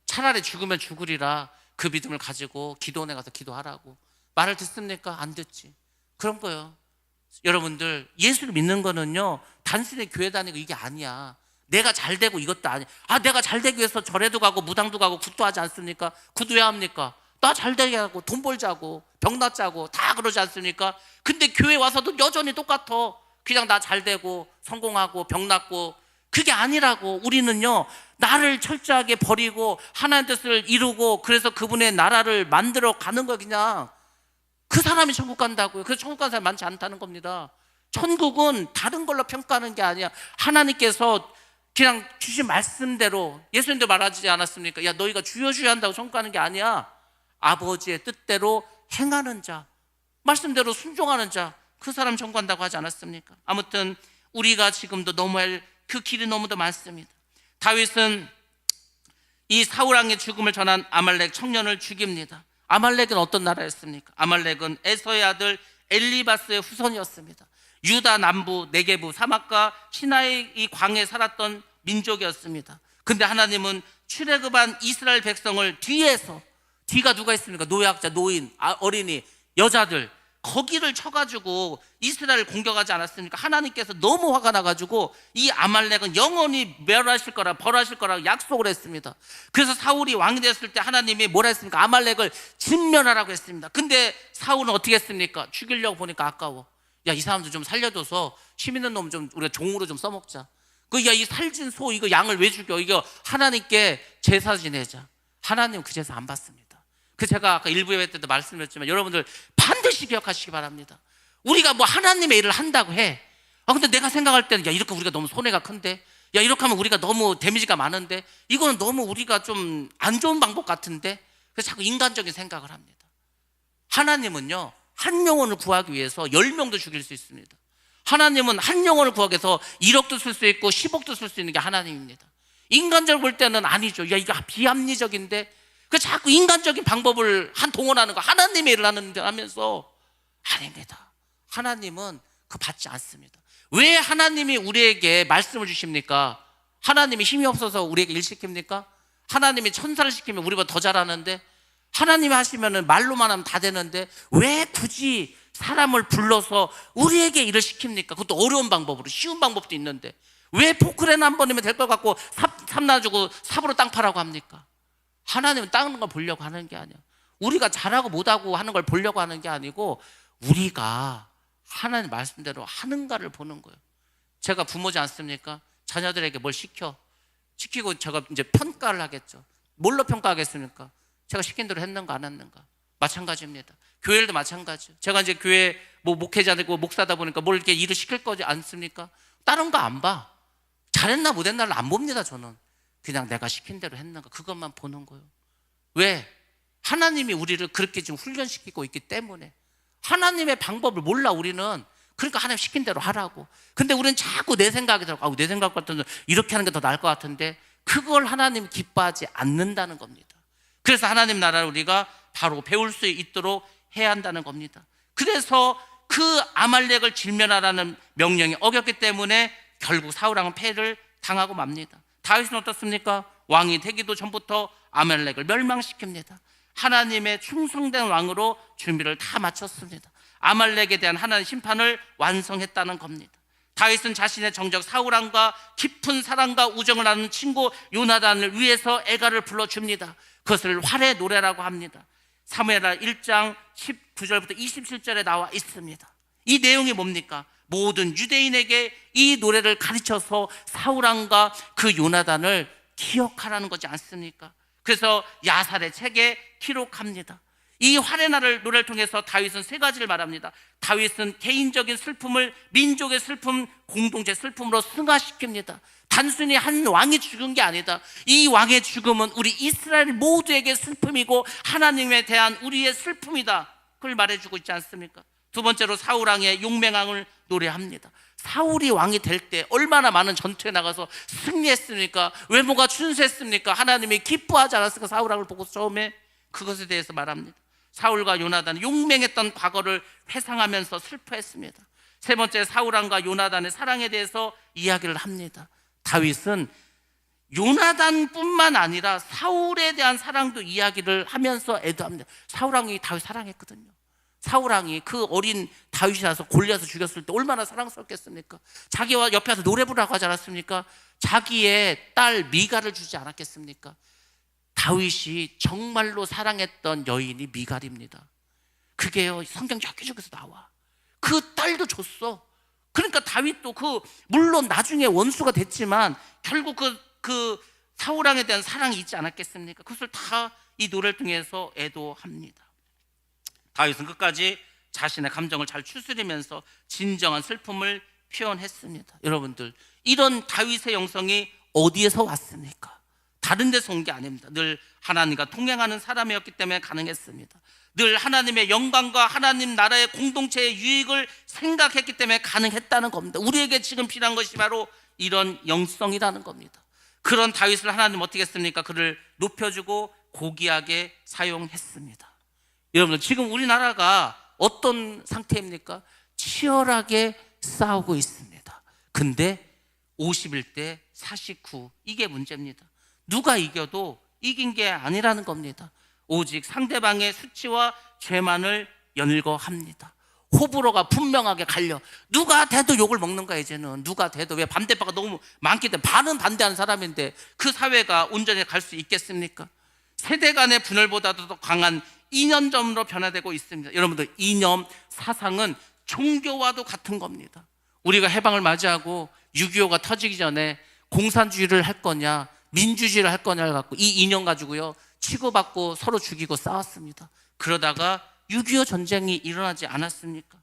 S1: 차라리 죽으면 죽으리라, 그 믿음을 가지고 기도원에 가서 기도하라고. 말을 듣습니까? 안 듣지. 그런 거예요. 여러분들, 예수를 믿는 거는요, 단순히 교회 다니고 이게 아니야. 내가 잘 되고 이것도 아니야. 내가 잘 되기 위해서 절에도 가고 무당도 가고 굿도 하지 않습니까? 굿 왜 합니까? 나 잘 되게 하고 돈 벌자고 병 낫자고 다 그러지 않습니까? 근데 교회 와서도 여전히 똑같아. 그냥 나 잘 되고 성공하고 병 낫고. 그게 아니라고. 우리는요, 나를 철저하게 버리고 하나님 뜻을 이루고 그래서 그분의 나라를 만들어 가는 거예요. 그냥 그 사람이 천국 간다고요. 그래서 천국 가는 사람 많지 않다는 겁니다. 천국은 다른 걸로 평가하는 게 아니야. 하나님께서 그냥 주신 말씀대로, 예수님도 말하지 않았습니까? 야, 너희가 주여 주여 한다고 천국 가는 게 아니야. 아버지의 뜻대로 행하는 자, 말씀대로 순종하는 자, 그 사람 천국 간다고 하지 않았습니까? 아무튼 우리가 지금도 넘어야 할 그 길이 너무도 많습니다. 다윗은 이 사울 왕의 죽음을 전한 아말렉 청년을 죽입니다. 아말렉은 어떤 나라였습니까? 아말렉은 에서의 아들 엘리바스의 후손이었습니다. 유다 남부 네게부 사막과 시나이 이 광에 살았던 민족이었습니다. 근데 하나님은 출애굽한 이스라엘 백성을 뒤가 누가 있습니까? 노약자, 노인, 어린이, 여자들, 거기를 쳐가지고 이스라엘을 공격하지 않았습니까? 하나님께서 너무 화가 나가지고 이 아말렉은 영원히 멸하실 거라, 벌하실 거라고 약속을 했습니다. 그래서 사울이 왕이 됐을 때 하나님이 뭐라 했습니까? 아말렉을 진멸하라고 했습니다. 근데 사울은 어떻게 했습니까? 죽이려고 보니까 아까워. 야, 이 사람들 좀 살려줘서 힘 있는 놈 좀 우리가 종으로 좀 써먹자. 이 살진 소 이거 양을 왜 죽여? 이거 하나님께 제사 지내자. 하나님 그 제사 안 받습니다. 제가 아까 일부 예배 때도 말씀드렸지만 여러분들 반드시 기억하시기 바랍니다. 우리가 뭐 하나님의 일을 한다고 해. 근데 내가 생각할 때는 이렇게 우리가 너무 손해가 큰데, 이렇게 하면 우리가 너무 데미지가 많은데, 이거는 너무 우리가 좀 안 좋은 방법 같은데, 그래서 자꾸 인간적인 생각을 합니다. 하나님은요, 한 영혼을 구하기 위해서 10명도 죽일 수 있습니다. 하나님은 한 영혼을 구하기 위해서 1억도 쓸 수 있고 10억도 쓸 수 있는 게 하나님입니다. 인간적으로 볼 때는 아니죠. 이거 비합리적인데, 자꾸 인간적인 방법을 동원하는 거, 하나님의 일을 하면서 아닙니다. 하나님은 그거 받지 않습니다. 왜 하나님이 우리에게 말씀을 주십니까? 하나님이 힘이 없어서 우리에게 일 시킵니까? 하나님이 천사를 시키면 우리보다 더 잘하는데, 하나님이 하시면 말로만 하면 다 되는데 왜 굳이 사람을 불러서 우리에게 일을 시킵니까? 그것도 어려운 방법으로. 쉬운 방법도 있는데 왜 포크레인 한 번이면 될 것 같고 삽 놔주고 삽으로 땅 파라고 합니까? 하나님은 땅 걸 보려고 하는 게 아니야. 우리가 잘하고 못하고 하는 걸 보려고 하는 게 아니고 우리가 하나님 말씀대로 하는가를 보는 거예요. 제가 부모지 않습니까? 자녀들에게 뭘 시키고 제가 이제 평가를 하겠죠. 뭘로 평가하겠습니까? 제가 시킨 대로 했는가 안 했는가. 마찬가지입니다. 교회도 마찬가지. 제가 이제 교회 목회자되고 목사다 보니까 뭘 이렇게 일을 시킬 거지 않습니까? 다른 거 안 봐. 잘했나 못했나를 안 봅니다. 저는 그냥 내가 시킨 대로 했는가 그것만 보는 거예요. 왜? 하나님이 우리를 그렇게 지금 훈련시키고 있기 때문에. 하나님의 방법을 몰라 우리는. 그러니까 하나님 시킨 대로 하라고. 근데 우리는 자꾸 내 생각이 들어. 내 생각 같은 이렇게 하는 게 더 나을 것 같은데 그걸 하나님 기뻐하지 않는다는 겁니다. 그래서 하나님 나라를 우리가 바로 배울 수 있도록 해야 한다는 겁니다. 그래서 그 아말렉을 진멸하라는 명령이 어겼기 때문에 결국 사울왕은 패를 당하고 맙니다. 다윗은 어떻습니까? 왕이 되기도 전부터 아말렉을 멸망시킵니다. 하나님의 충성된 왕으로 준비를 다 마쳤습니다. 아말렉에 대한 하나님의 심판을 완성했다는 겁니다. 다윗은 자신의 정적 사울왕과 깊은 사랑과 우정을 나누는 친구 요나단을 위해서 애가를 불러줍니다. 그것을 활의 노래라고 합니다. 사무엘하 1장 19절부터 27절에 나와 있습니다. 이 내용이 뭡니까? 모든 유대인에게 이 노래를 가르쳐서 사울왕과 그 요나단을 기억하라는 거지 않습니까? 그래서 야살의 책에 기록합니다. 이 활의 노래를 통해서 다윗은 세 가지를 말합니다. 다윗은 개인적인 슬픔을 민족의 슬픔, 공동체 슬픔으로 승화시킵니다. 단순히 한 왕이 죽은 게 아니다. 이 왕의 죽음은 우리 이스라엘 모두에게 슬픔이고 하나님에 대한 우리의 슬픔이다. 그걸 말해주고 있지 않습니까? 두 번째로 사울왕의 용맹함을 노래합니다. 사울이 왕이 될 때 얼마나 많은 전투에 나가서 승리했습니까? 외모가 준수했습니까? 하나님이 기뻐하지 않았을까? 사울왕을 보고 처음에 그것에 대해서 말합니다. 사울과 요나단은 용맹했던 과거를 회상하면서 슬퍼했습니다. 세 번째, 사울왕과 요나단의 사랑에 대해서 이야기를 합니다. 다윗은 요나단뿐만 아니라 사울에 대한 사랑도 이야기를 하면서 애도합니다. 사울왕이 다윗 사랑했거든요. 사울왕이 그 어린 다윗이라서 골리앗을 죽였을 때 얼마나 사랑스럽겠습니까? 자기와 옆에 와서 노래 부르라고 하지 않았습니까? 자기의 딸 미갈을 주지 않았겠습니까? 다윗이 정말로 사랑했던 여인이 미갈입니다. 그게요, 성경 적기적에서 나와. 그 딸도 줬어. 그러니까 다윗도 물론 나중에 원수가 됐지만 결국 그 사울왕에 대한 사랑이 있지 않았겠습니까? 그것을 다 이 노래를 통해서 애도합니다. 다윗은 끝까지 자신의 감정을 잘 추스리면서 진정한 슬픔을 표현했습니다. 여러분들, 이런 다윗의 영성이 어디에서 왔습니까? 다른 데서 온 게 아닙니다. 늘 하나님과 동행하는 사람이었기 때문에 가능했습니다. 늘 하나님의 영광과 하나님 나라의 공동체의 유익을 생각했기 때문에 가능했다는 겁니다. 우리에게 지금 필요한 것이 바로 이런 영성이라는 겁니다. 그런 다윗을 하나님 어떻게 했습니까? 그를 높여주고 고귀하게 사용했습니다. 여러분들, 지금 우리나라가 어떤 상태입니까? 치열하게 싸우고 있습니다. 근데 51대 49, 이게 문제입니다. 누가 이겨도 이긴 게 아니라는 겁니다. 오직 상대방의 수치와 죄만을 열거합니다. 호불호가 분명하게 갈려. 누가 돼도 욕을 먹는 거야. 이제는 누가 돼도. 왜? 반대파가 너무 많기 때문에. 반은 반대하는 사람인데 그 사회가 온전히 갈 수 있겠습니까? 세대 간의 분열보다도 더 강한 이념점으로 변화되고 있습니다. 여러분들, 이념, 사상은 종교와도 같은 겁니다. 우리가 해방을 맞이하고 6.25가 터지기 전에 공산주의를 할 거냐 민주주의를 할 거냐를 갖고 이 이념 가지고요 치고받고 서로 죽이고 싸웠습니다. 그러다가 6.25 전쟁이 일어나지 않았습니까?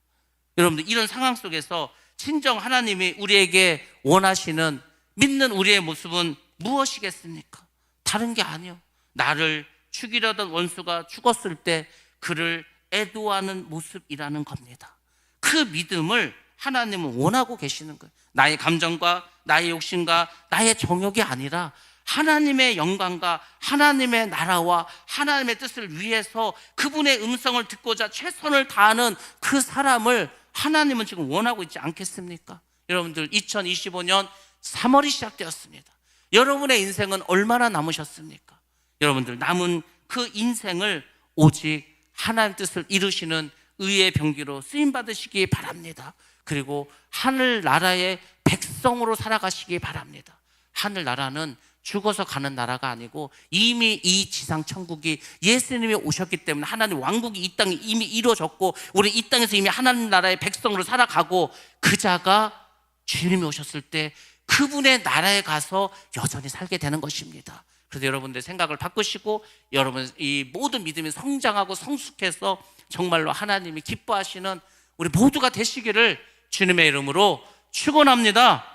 S1: 여러분들 이런 상황 속에서 친정 하나님이 우리에게 원하시는 믿는 우리의 모습은 무엇이겠습니까? 다른 게 아니요, 나를 죽이려던 원수가 죽었을 때 그를 애도하는 모습이라는 겁니다. 그 믿음을 하나님은 원하고 계시는 거예요. 나의 감정과 나의 욕심과 나의 정욕이 아니라 하나님의 영광과 하나님의 나라와 하나님의 뜻을 위해서 그분의 음성을 듣고자 최선을 다하는 그 사람을 하나님은 지금 원하고 있지 않겠습니까? 여러분들 2025년 3월이 시작되었습니다. 여러분의 인생은 얼마나 남으셨습니까? 여러분들 남은 그 인생을 오직 하나님 뜻을 이루시는 의의 병기로 쓰임받으시기 바랍니다. 그리고 하늘나라의 백성으로 살아가시기 바랍니다. 하늘나라는 죽어서 가는 나라가 아니고 이미 이 지상 천국이 예수님이 오셨기 때문에 하나님 왕국이 이 땅에 이미 이루어졌고 우리 이 땅에서 이미 하나님 나라의 백성으로 살아가고 그 자가 주님이 오셨을 때 그분의 나라에 가서 여전히 살게 되는 것입니다. 그래서 여러분들 생각을 바꾸시고 여러분 이 모든 믿음이 성장하고 성숙해서 정말로 하나님이 기뻐하시는 우리 모두가 되시기를 주님의 이름으로 축원합니다.